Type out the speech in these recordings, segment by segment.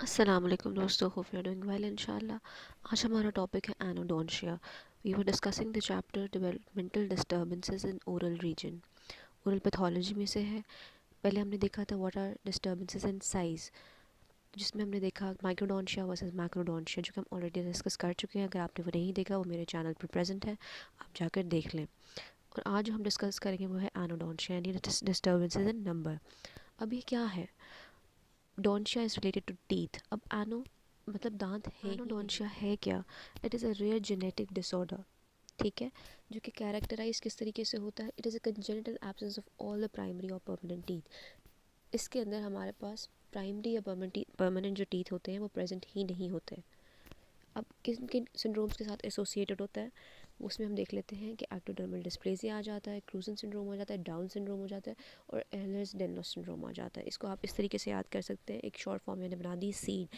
अस्सलाम वालेकुम दोस्तों, hope you are doing well इंशाल्लाह। आज हमारा टॉपिक है anodontia. We were discussing the chapter developmental disturbances in oral region. Oral pathology में से है। पहले हमने देखा था what are disturbances in size, जिसमें हमने देखा माइक्रोडोंशिया वर्सेस मैक्रोडोंशिया, जो कि हम ऑलरेडी डिस्कस कर चुके हैं। अगर आपने वो नहीं देखा, वो मेरे चैनल पर प्रेजेंट है, आप जाकर देख लें। और आज जो हम डिस्कस करेंगे वो है एनोडोंशिया यानी डिस्टर्बेंसेस इन नंबर। अब ये क्या है? डोंशिया इज़ रिलेटेड टू टीथ। अब एनो मतलब दांत है ही नहीं। एनोडोंशिया है क्या? It is a rare genetic disorder, ठीक है, जो कि कैरेक्टराइज किस तरीके से होता है? It is a congenital absence of all the primary और परमानेंट टीथ। इसके अंदर हमारे पास प्राइमरी या परमानेंट जो टीथ होते हैं वो प्रेजेंट ही नहीं होते। अब किन किन सिंड्रोम्स के साथ एसोसिएटेड होता है उसमें हम देख लेते हैं कि एक्टोडर्मल डिस्प्लेसिया आ जाता है, क्रूजन सिंड्रोम हो जाता है, डाउन सिंड्रोम हो जाता है और एहलर्स डेनलोस सिंड्रोम आ जाता है। इसको आप इस तरीके से याद कर सकते हैं। एक शॉर्ट फॉर्म मैंने बना दी, सीड।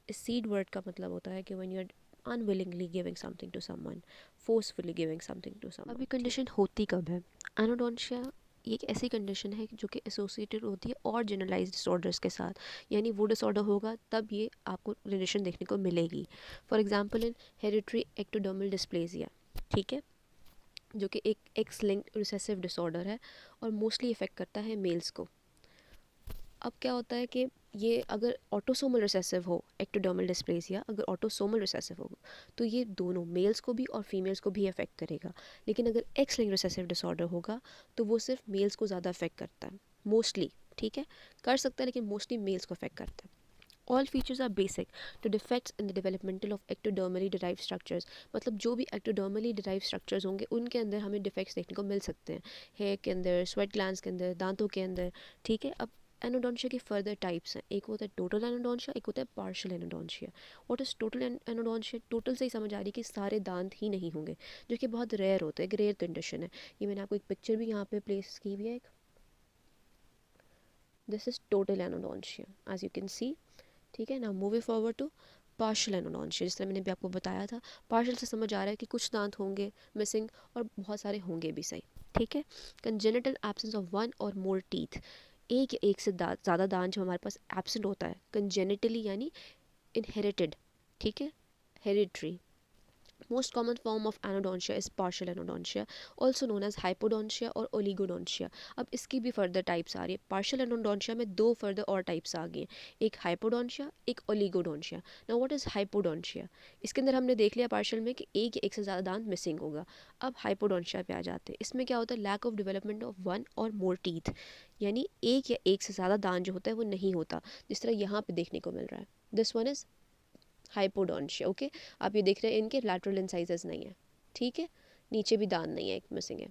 इस सीड वर्ड का मतलब होता है कि when you are unwillingly giving something to someone, forcefully giving something to someone. अभी कंडीशन होती कब है? एनोडोंशिया ये एक ऐसी कंडीशन है जो कि एसोसिएटेड होती है और जनरलाइज डिसऑर्डर्स के साथ, यानी वो डिसऑर्डर होगा तब ये आपको रिलेशन देखने को मिलेगी। For example in hereditary ectodermal dysplasia, ठीक है, जो कि एक एक्स लिंक्ड रिसेसिव डिसऑर्डर है और मोस्टली इफेक्ट करता है मेल्स को। अब क्या होता है कि ये अगर ऑटोसोमल रिसेसिव हो, एक्टोडर्मल डिस्प्लेसिया अगर ऑटोसोमल रिसेसिव हो तो ये दोनों मेल्स को भी और फीमेल्स को भी अफेक्ट करेगा। लेकिन अगर एक्स लिंक्ड रिसेसिव डिसऑर्डर होगा तो वो सिर्फ मेल्स को ज़्यादा अफेक्ट करता है, मोस्टली, ठीक है, कर सकता है लेकिन मोस्टली मेल्स को अफेक्ट करता है। All features are basic to defects in the developmental of ectodermally derive structures. मतलब जो भी एक्टोडर्मली डिराइव स्ट्रक्चर्स होंगे उनके अंदर हमें डिफेक्ट्स देखने को मिल सकते हैं, हेयर के अंदर, स्वेट ग्लैंड्स के अंदर, दांतों के अंदर, ठीक है। अब एनोडोंशिया की फर्दर टाइप्स हैं। एक होता है टोटल एनोडोंशिया, एक होता है partial anodontia. What is total anodontia? Total से ही समझ आ रही है कि सारे दांत ही नहीं होंगे, जो कि बहुत रेयर होता है, एक रेयर कंडीशन है। ये मैंने आपको एक पिक्चर भी यहाँ पे प्लेस की हुई है एक। This is total anodontia as you can see, ठीक है ना। Moving forward to partial anodontia, जिस तरह मैंने भी आपको बताया था, पार्शियल से समझ आ रहा है कि कुछ दांत होंगे मिसिंग और बहुत सारे होंगे भी, सही, ठीक है। Congenital absence of one or more teeth, एक या एक से ज़्यादा दांत जो हमारे पास एब्सेंट होता है कंजेनिटली यानी इनहेरिटेड, ठीक है, hereditary. Most common form of anodontia is partial anodontia, also known as hypodontia और oligodontia. अब इसकी भी फर्दर टाइप्स आ रही है। पार्शियल एनोडोंशिया में दो फर्दर और टाइप्स आ गई हैं, एक हाइपोडोंशिया, एक oligodontia. Now what is hypodontia? इसके अंदर हमने देख लिया पार्शियल में कि एक या एक से ज़्यादा दांत मिसिंग होगा। अब हाइपोडोंशिया पे आ जाते हैं। इसमें क्या होता है? Lack of development of one or more teeth, यानी एक या एक से ज़्यादा दांत जो होता है वो नहीं होता, जिस तरह यहाँ पे देखने को मिल रहा है। This one is hypodontia, okay. आप ये देख रहे हैं इनके लैटरल इंसाइजेस नहीं है, ठीक है, नीचे भी दांत नहीं है, एक मिसिंग है।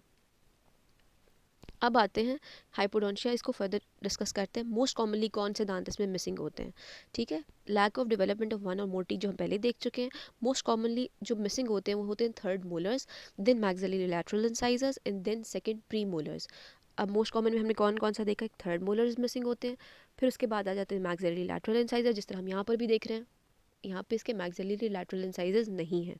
अब आते हैं हाइपोडोंशिया, इसको फर्दर डिस्कस करते हैं। मोस्ट कॉमनली कौन से दांत इसमें मिसिंग होते हैं, ठीक है। Lack of development of one or more teeth जो हम पहले देख चुके हैं। मोस्ट कॉमनली जो मिसिंग होते हैं वो होते हैं third molars, then maxillary lateral incisors and then second premolars. अब मोस्ट कॉमन में हमने कौन कौन सा देखा? एक थर्ड मोलर्स मिसिंग होते हैं, फिर उसके बाद आ जाते हैं मैक्सिलरी लैटरल इंसाइजर, जिस तरह हम यहाँ पर भी देख रहे हैं। यहाँ पे इसके मैक्सिलरी लैटरल इंसाइजेस नहीं है।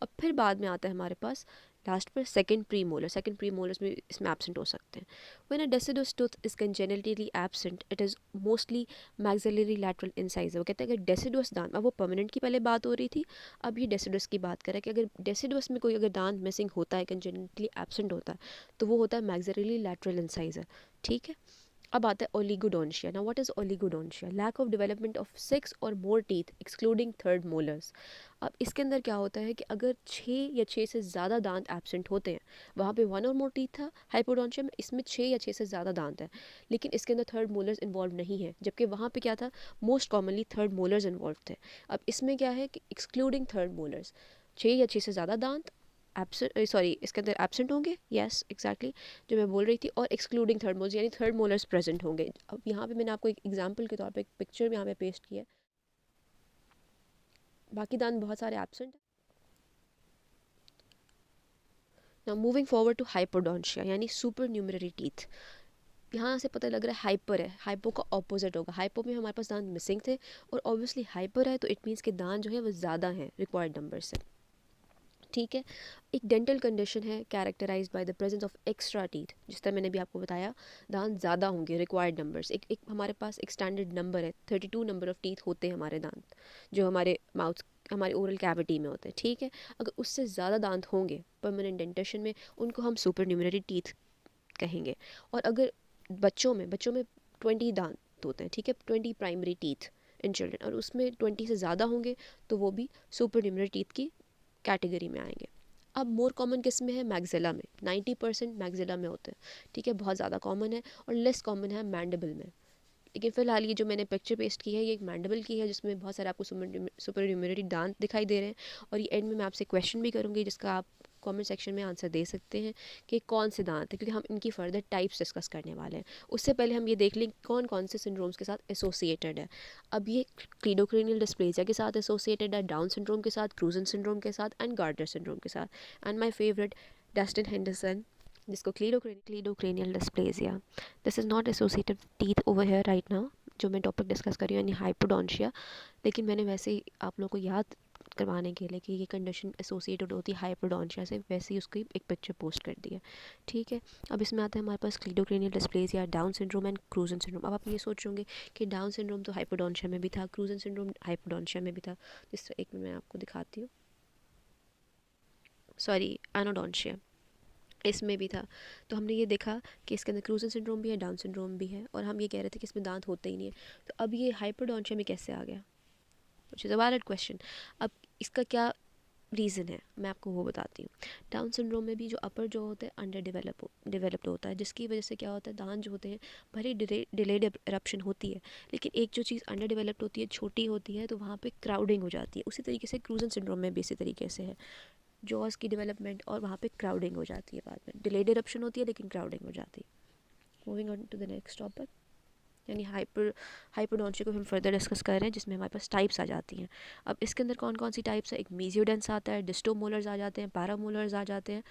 और फिर बाद में आता है हमारे पास लास्ट पर second premolar. Second premolars में इसमें एब्सेंट हो सकते हैं। When a deciduous tooth is congenitally absent it is mostly maxillary lateral incisor. वो कहते हैं अगर डेसिडुअस दांत, अब वो परमानेंट की पहले बात हो रही थी, अब ये डेसिडुअस की बात करें कि अगर डेसिडुअस में कोई अगर दांत मिसिंग होता है, कंजेनिटली एब्सेंट होता है, तो वो होता है मैक्सिलरी लैटरल इंसाइजर, ठीक है। अब आता है oligodontia. Now what is oligodontia? Lack of development of 6 और more teeth excluding third molars. अब इसके अंदर क्या होता है कि अगर 6 या 6 से ज़्यादा दांत एब्सेंट होते हैं, वहाँ पे 1 और मोर टीथ था हाइपोडोंशिया में, इसमें 6 या 6 से ज़्यादा दांत है लेकिन इसके अंदर थर्ड मोलर्स इन्वॉल्व नहीं है, जबकि वहाँ पे क्या था? Most commonly third molars involve थे। अब इसमें क्या है कि एक्सक्लूडिंग थर्ड मोलर्स, 6 या 6 से ज़्यादा दांत एब्सेंट, सॉरी, इसके अंदर एब्सेंट होंगे, यस एग्जैक्टली, जो मैं बोल रही थी, और एक्सक्लूडिंग थर्ड मोलर्स यानी थर्ड मोलर्स प्रेजेंट होंगे। अब यहाँ पे मैंने आपको एक एग्जांपल के तौर पे एक पिक्चर यहाँ पे पेस्ट किया है। बाकी दांत बहुत सारे एब्सेंट है। नाउ मूविंग फॉरवर्ड टू हाइपोडोंशिया यानी सुपर न्यूमररी टीथ। यहाँ से पता लग रहा है हाइपर है, हाइपो का ऑपोजिट होगा। हाइपो में हमारे पास दांत मिसिंग थे और ऑब्वियसली हाइपर है तो इट मीन्स के दांत जो है वो ज़्यादा हैं रिक्वायर्ड नंबर से, ठीक है। एक डेंटल कंडीशन है characterized by the presence of extra teeth, जिस तरह मैंने भी आपको बताया दांत ज़्यादा होंगे, रिक्वायर्ड नंबर्स, एक हमारे पास एक स्टैंडर्ड नंबर है, 32 नंबर ऑफ टीथ होते हैं हमारे दांत जो हमारे माउथ हमारे ओरल कैविटी में होते हैं, ठीक है। अगर उससे ज़्यादा दांत होंगे परमानेंट डेंटेशन में, उनको हम सुपर न्यूमररी टीथ कहेंगे। और अगर बच्चों में 20 दांत होते हैं, ठीक है, 20 प्राइमरी टीथ इन चिल्ड्रन, और उसमें 20 से ज़्यादा होंगे तो वो भी सुपर न्यूमररी टीथ की कैटेगरी में आएंगे। अब मोर कॉमन किस में है? मैग्जिला में, 90% मैग्जिला में होते हैं, ठीक है, बहुत ज़्यादा कॉमन है। और लेस कॉमन है मैंडिबल में। लेकिन फिलहाल ये जो मैंने पिक्चर पेस्ट की है ये एक मैंडिबल की है, जिसमें बहुत सारे आपको सुपर न्यूमररी दांत दिखाई दे रहे हैं। और ये एंड में मैं आपसे क्वेश्चन भी करूँगी जिसका आप कमेंट सेक्शन में आंसर दे सकते हैं कि कौन से दांत है, क्योंकि हम इनकी फर्दर टाइप्स डिस्कस करने वाले हैं। उससे पहले हम ये देख लें कौन कौन से सिंड्रोम्स के साथ एसोसिएटेड है। अब ये क्लीडोक्रेनियल डिस्प्लेजिया के साथ एसोसिएटेड है, डाउन सिंड्रोम के साथ, क्रूजन सिंड्रोम के साथ एंड गार्डर सिंड्रोम के साथ, and my favourite Dustin Henderson, जिसको cleidocranial dysplasia. This is not associated teeth over here right now, जो मैं टॉपिक डिस्कस कर रही हूँ, यानी हाइपोडोंशिया। लेकिन मैंने वैसे ही आप लोगों को याद करवाने के लिए कि ये कंडीशन एसोसिएटेड होती है हाइपोडोंशिया से, वैसे ही उसकी एक पिक्चर पोस्ट कर दी है, ठीक है। अब इसमें आता है हमारे पास cleidocranial dysplasia, Down syndrome and Crouzon syndrome. अब आप ये सोच होंगे कि डाउन सिंड्रोम तो हाइपोडोंशिया में भी था, क्रूजन सिंड्रोम हाइपोडोंशिया में भी था। जिस तरह एक मिनट मैं आपको दिखाती हूँ, सॉरी, एनोडोंशिया, इसमें भी था। तो हमने ये देखा कि इसके अंदर क्रूजन सिंड्रोम भी है, डाउन सिंड्रोम भी है, और हम ये कह रहे थे कि इसमें दांत होते ही नहीं है। तो अब ये हाइपोडोंशिया में कैसे आ गया, which is a valid question. अब इसका क्या रीज़न है मैं आपको वो बताती हूँ। डाउन सिंड्रोम में भी जो अपर जो होता है अंडर डेवलप्ड होता है, जिसकी वजह से क्या होता है, दांत जो होते हैं भले डिलेड एरप्शन होती है, लेकिन एक जो चीज़ अंडर डेवलप्ड होती है, छोटी होती है, तो वहाँ पे क्राउडिंग हो जाती है। उसी तरीके से क्रूजन सिंड्रोम में भी इसी तरीके से है, जॉस की डेवलपमेंट और वहाँ पे क्राउडिंग हो जाती है, बाद में डिलेड एरप्शन होती है लेकिन क्राउडिंग हो जाती है। Moving on to the next topic, यानी हाइपोडोंशिया को हम फर्दर डिस्कस कर रहे हैं, जिसमें हमारे पास टाइप्स आ जाती हैं। अब इसके अंदर कौन कौन सी टाइप्स है? एक मेसियोडेंस आता है, डिस्टोमोलर्स आ जाते हैं, पैरामोलर्स आ जाते हैं,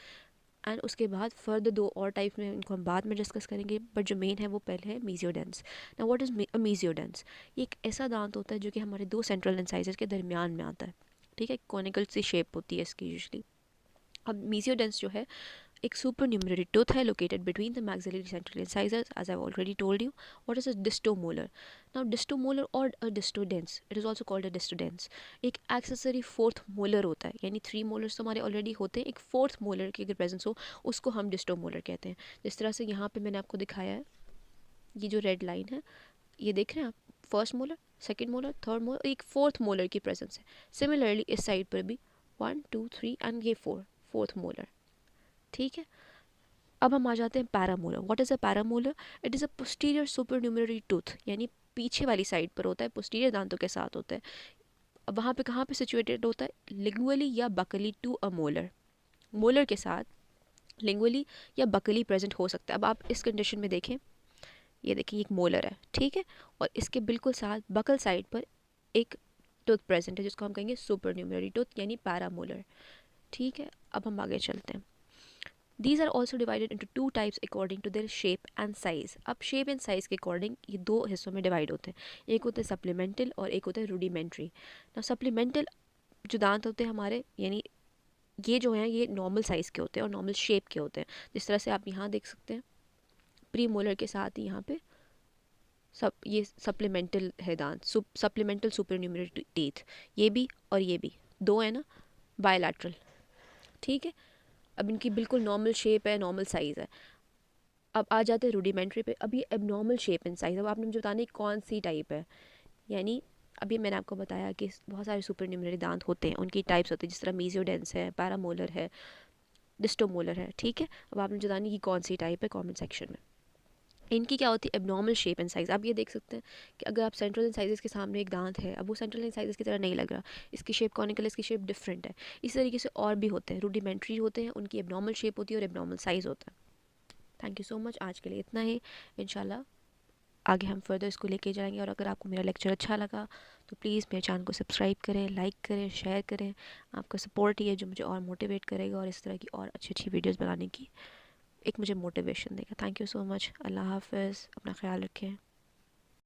एंड उसके बाद फर्दर दो और टाइप में, इनको हम बाद में डिस्कस करेंगे, बट जो मेन है वो पहले है mesiodens. Now what is mesiodens? ये एक ऐसा दांत होता है जो कि हमारे दो सेंट्रल इंसाइजर के दरमियान में आता है, ठीक है, कॉनिकल सी शेप होती है इसकी यूजली। अब मेसियोडेंस जो है एक supernumerary tooth है located between the maxillary central incisors, as I've already told you. What is a distomolar? Now distomolar or a distodens, it is also called a distodens, एक accessory fourth molar होता है, यानी 3 molars तो हमारे already होते हैं, एक fourth molar की अगर प्रेजेंस हो उसको हम distomolar कहते हैं। जिस तरह से यहाँ पे मैंने आपको दिखाया है, ये जो रेड लाइन है ये देख रहे हैं आप, first molar, second molar, third molar, एक फोर्थ मोलर की प्रेजेंस है। सिमिलरली इस साइड पर भी 1 2 3 एंड ये फोर्थ मोलर, ठीक है। अब हम आ जाते हैं paramolar. What is a paramolar? It is a posterior supernumerary tooth, यानी पीछे वाली साइड पर होता है, पोस्टीरियर दांतों के साथ होता है। अब वहाँ पे कहाँ पे सिचुएटेड होता है? लिंगुअली या buccally to a molar, molar के साथ लिंगुअली या बकली प्रेजेंट हो सकता है। अब आप इस कंडीशन में देखें, ये देखिए एक मोलर है, ठीक है, और इसके बिल्कुल साथ बकल साइड पर एक टूथ प्रेजेंट है जिसको हम कहेंगे सुपरन्यूमररी टूथ यानी पैरामोलर, ठीक है। अब हम आगे चलते हैं। These are also divided into two types according to their shape and size. अब shape and size के according ये दो हिस्सों में divide होते हैं, एक होता है supplemental और एक होता है rudimentary. Now supplemental जो दांत होते हैं हमारे, यानी ये जो हैं ये normal size के होते हैं और normal shape के होते हैं। जिस तरह से आप यहाँ देख सकते हैं प्रीमोलर के साथ ही यहाँ पे ये सप्लीमेंटल है दांत, सप्लीमेंटल सुपरन्यूमररी टीथ, ये भी और ये भी दो है ना, बायलैटरल, ठीक है। अब इनकी बिल्कुल नॉर्मल शेप है, नॉर्मल साइज़ है। अब आ जाते हैं रूडिमेंट्री पे। अब ये एबनॉर्मल शेप एंड साइज़, अब आपने मुझे बताना है कौन सी टाइप है, यानी अभी मैंने आपको बताया कि बहुत सारे सुपरन्यूमररी दांत होते हैं, उनकी टाइप्स होती है, जिस तरह मेसियोडेंस है, पैरामोलर है, डिस्टोमोलर है, ठीक है। अब आपने मुझे बतानी कि कौन सी टाइप है कमेंट सेक्शन में। इनकी क्या होती है? Abnormal shape and size. आप ये देख सकते हैं कि अगर आप सेंट्रल इंसाइजेस के सामने एक दांत है, अब वो सेंट्रल इंसाइजेस की तरह नहीं लग रहा, इसकी शेप कॉनिकल, इसकी शेप डिफरेंट है। इसी तरीके से और भी होते हैं, रूडिमेंट्री होते हैं, उनकी एबनॉर्मल शेप होती है और एबनॉर्मल साइज़ होता है। थैंक यू सो मच, आज के लिए इतना ही। इंशाल्लाह आगे हम फर्दर इसको लेके जाएंगे, और अगर आपको मेरा लेक्चर अच्छा लगा तो प्लीज़ मेरे चैनल को सब्सक्राइब करें, लाइक करें, शेयर करें। आपका सपोर्ट ही है जो मुझे और मोटिवेट करेगा और इस तरह की और अच्छी अच्छी वीडियोज़ बनाने की एक मुझे मोटिवेशन देगा। Thank you so much. अल्लाह हाफ़िज़, अपना ख्याल रखें।